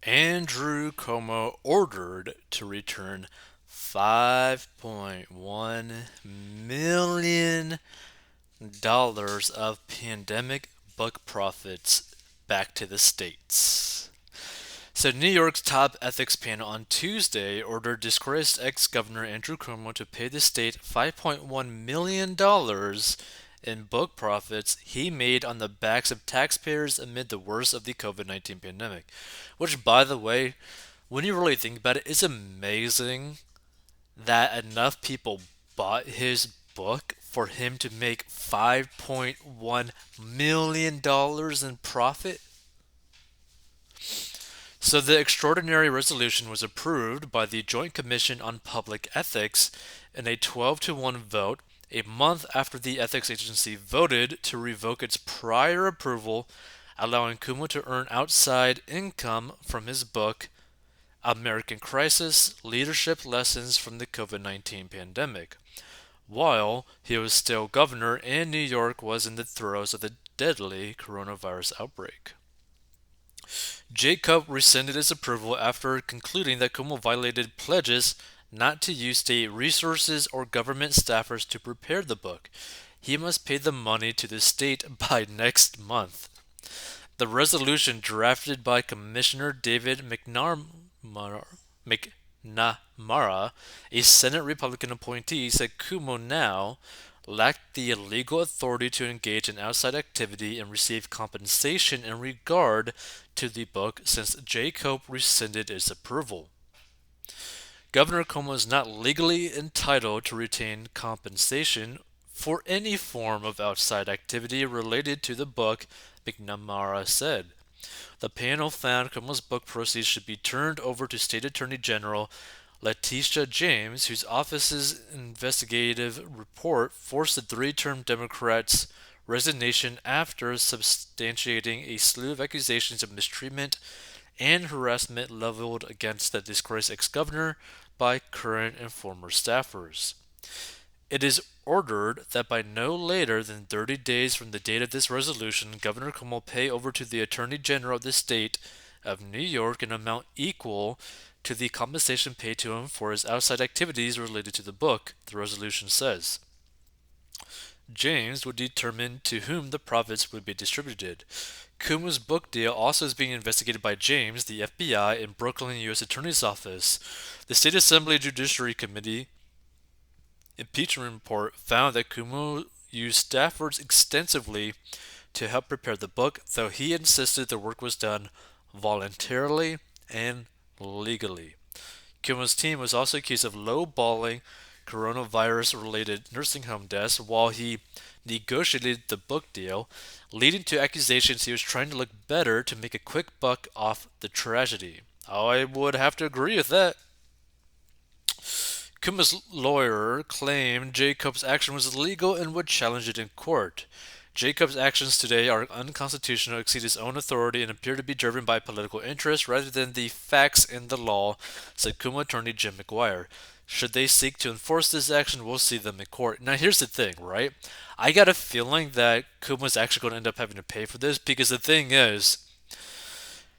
Andrew Cuomo ordered to return $5.1 million of pandemic book profits back to the states. So, New York's top ethics panel on Tuesday ordered disgraced ex-governor Andrew Cuomo to pay the state $5.1 million in book profits he made on the backs of taxpayers amid the worst of the COVID-19 pandemic. Which, by the way, when you really think about it, it's amazing that enough people bought his book for him to make $5.1 million in profit. So the extraordinary resolution was approved by the Joint Commission on Public Ethics in a 12 to 1 vote, a month after the ethics agency voted to revoke its prior approval, allowing Kumo to earn outside income from his book American Crisis: Leadership Lessons from the COVID-19 Pandemic, while he was still governor and New York was in the throes of the deadly coronavirus outbreak. Jacob rescinded his approval after concluding that Cuomo violated pledges not to use state resources or government staffers to prepare the book. He must pay the money to the state by next month. The resolution, drafted by Commissioner David McNamara, a Senate Republican appointee, said Cuomo now lacked the legal authority to engage in outside activity and receive compensation in regard to the book since Jacob rescinded its approval. Governor Cuomo is not legally entitled to retain compensation for any form of outside activity related to the book, McNamara said. The panel found Cuomo's book proceeds should be turned over to State Attorney General Letitia James, whose office's investigative report forced the three-term Democrat's resignation after substantiating a slew of accusations of mistreatment and harassment leveled against the disgraced ex-governor by current and former staffers. It is ordered that by no later than 30 days from the date of this resolution, Governor Cuomo pay over to the Attorney General of the state of New York an amount equal to the compensation paid to him for his outside activities related to the book, the resolution says. James would determine to whom the profits would be distributed. Cuomo's book deal also is being investigated by James, the FBI, and Brooklyn U.S. Attorney's Office. The State Assembly Judiciary Committee impeachment report found that Cuomo used staffers extensively to help prepare the book, though he insisted the work was done voluntarily and legally. Cuomo's team was also accused of lowballing coronavirus-related nursing home deaths while he negotiated the book deal, leading to accusations he was trying to look better to make a quick buck off the tragedy. I would have to agree with that. Kuma's lawyer claimed Jacob's action was illegal and would challenge it in court. Jacob's actions today are unconstitutional, exceed his own authority, and appear to be driven by political interest rather than the facts and the law, said Kuma attorney Jim McGuire. Should they seek to enforce this action, we'll see them in court. Now, here's the thing, right? I got a feeling that Kuma's actually going to end up having to pay for this because the thing is,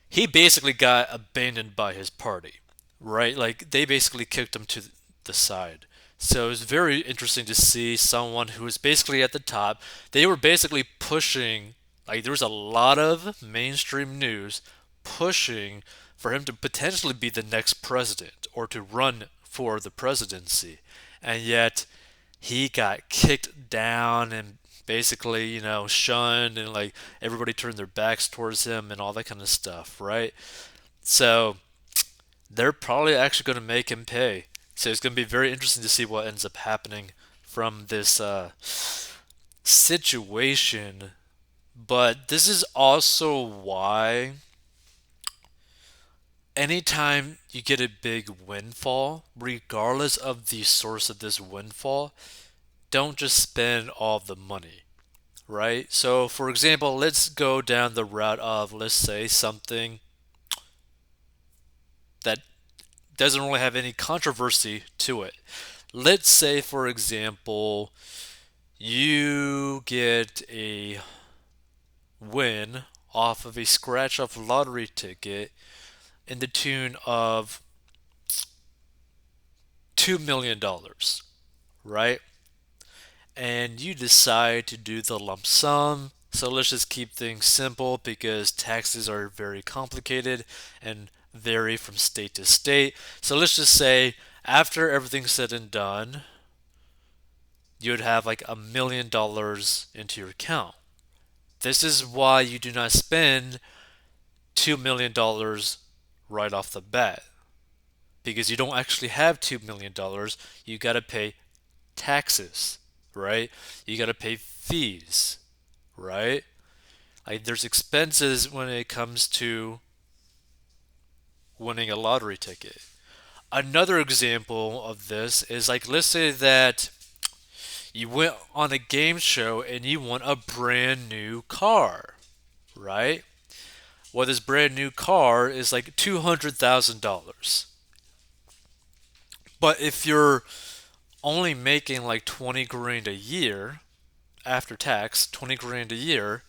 he basically got abandoned by his party, right? Like, they basically kicked him to the side. So it was very interesting to see someone who was basically at the top. They were basically pushing, like, there was a lot of mainstream news pushing for him to potentially be the next president or to run for the presidency. And yet he got kicked down and basically, shunned, and like everybody turned their backs towards him and all that kind of stuff, right? So they're probably actually going to make him pay. So it's going to be very interesting to see what ends up happening from this situation. But this is also why anytime you get a big windfall, regardless of the source of this windfall, don't just spend all the money, right? So, for example, let's go down the route of, let's say, something that doesn't really have any controversy to it. Let's say, for example, you get a win off of a scratch off lottery ticket in the tune of $2 million, right? And you decide to do the lump sum. So let's just keep things simple because taxes are very complicated and vary from state to state. So let's just say after everything's said and done, you would have like $1 million into your account. This is why you do not spend $2 million right off the bat because you don't actually have $2 million. You got to pay taxes, right? You got to pay fees, right? Like there's expenses when it comes to winning a lottery ticket. Another example of this is like let's say that you went on a game show and you won a brand new car, right? Well, this brand new car is like $200,000. But if you're only making like 20 grand a year after tax, 20 grand a year,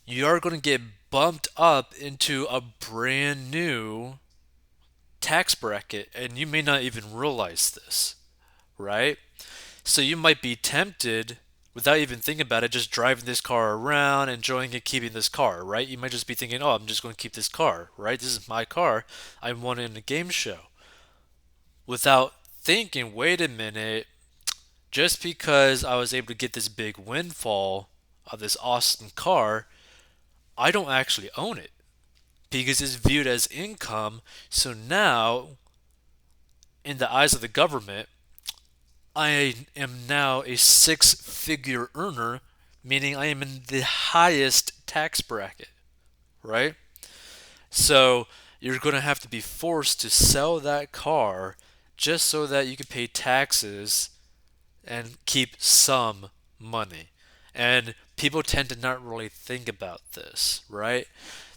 you are going to get bumped up into a brand new tax bracket and you may not even realize this, right? So you might be tempted without even thinking about it, just driving this car around, enjoying it, keeping this car, right? You might just be thinking, oh, I'm just going to keep this car, right? This is my car. I won it in a game show. Without thinking, wait a minute, just because I was able to get this big windfall of this awesome car, I don't actually own it because it's viewed as income. So now, in the eyes of the government, I am now a six-figure earner, meaning I am in the highest tax bracket, right? So you're going to have to be forced to sell that car just so that you can pay taxes and keep some money. And people tend to not really think about this, right?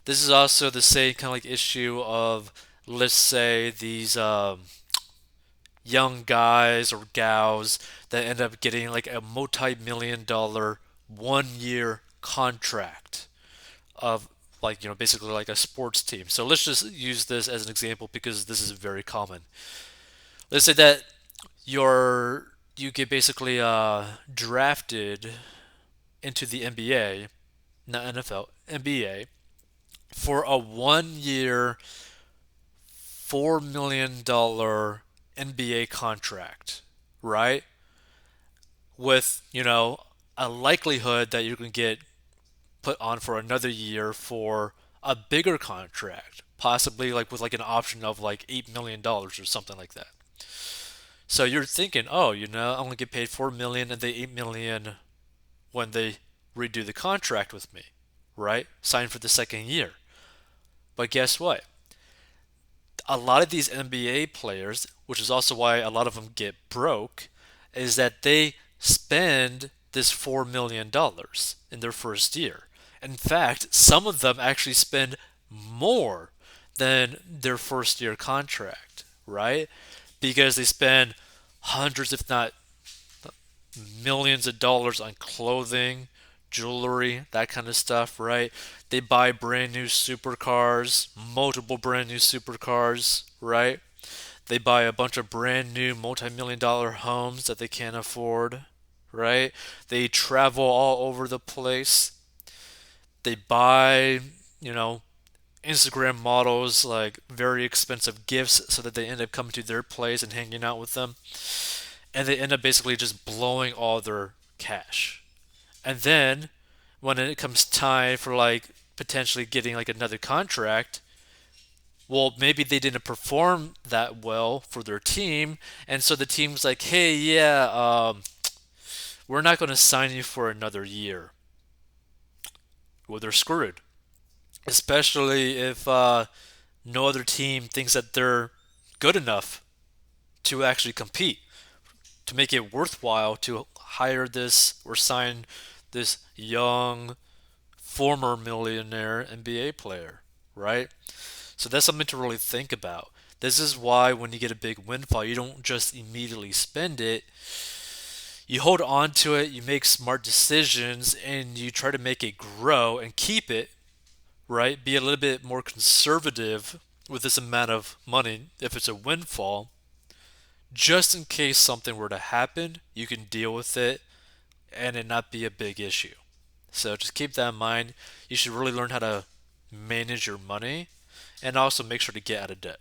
This is also the same kind of like issue of, let's say, these young guys or gals that end up getting like a multi-million-dollar 1 year contract of like basically like a sports team. So let's just use this as an example because this is very common. Let's say that you get basically drafted into the NBA, not NFL, NBA for a 1 year $4 million NBA contract, right? With, a likelihood that you're going to get put on for another year for a bigger contract, possibly like with like an option of like $8 million or something like that. So you're thinking, oh, I'm gonna get paid 4 million and the 8 million when they redo the contract with me, right? Sign for the second year. But guess what? A lot of these NBA players, which is also why a lot of them get broke, is that they spend this $4 million in their first year. In fact, some of them actually spend more than their first year contract, right? Because they spend hundreds, if not millions of dollars on clothing, jewelry, that kind of stuff, right? They buy brand new supercars, multiple brand new supercars, right? They buy a bunch of brand new multi-million-dollar homes that they can't afford, right? They travel all over the place. They buy, you know, Instagram models like very expensive gifts so that they end up coming to their place and hanging out with them. And they end up basically just blowing all their cash. And then when it comes time for like potentially getting like another contract, well, maybe they didn't perform that well for their team, and so the team's like, "Hey, yeah, we're not going to sign you for another year." Well, they're screwed, especially if no other team thinks that they're good enough to actually compete, to make it worthwhile to hire this or sign this young former millionaire NBA player, right? So that's something to really think about. This is why when you get a big windfall, you don't just immediately spend it. You hold on to it, you make smart decisions, and you try to make it grow and keep it, right? Be a little bit more conservative with this amount of money if it's a windfall, just in case something were to happen, you can deal with it and it not be a big issue. So just keep that in mind. You should really learn how to manage your money and also make sure to get out of debt.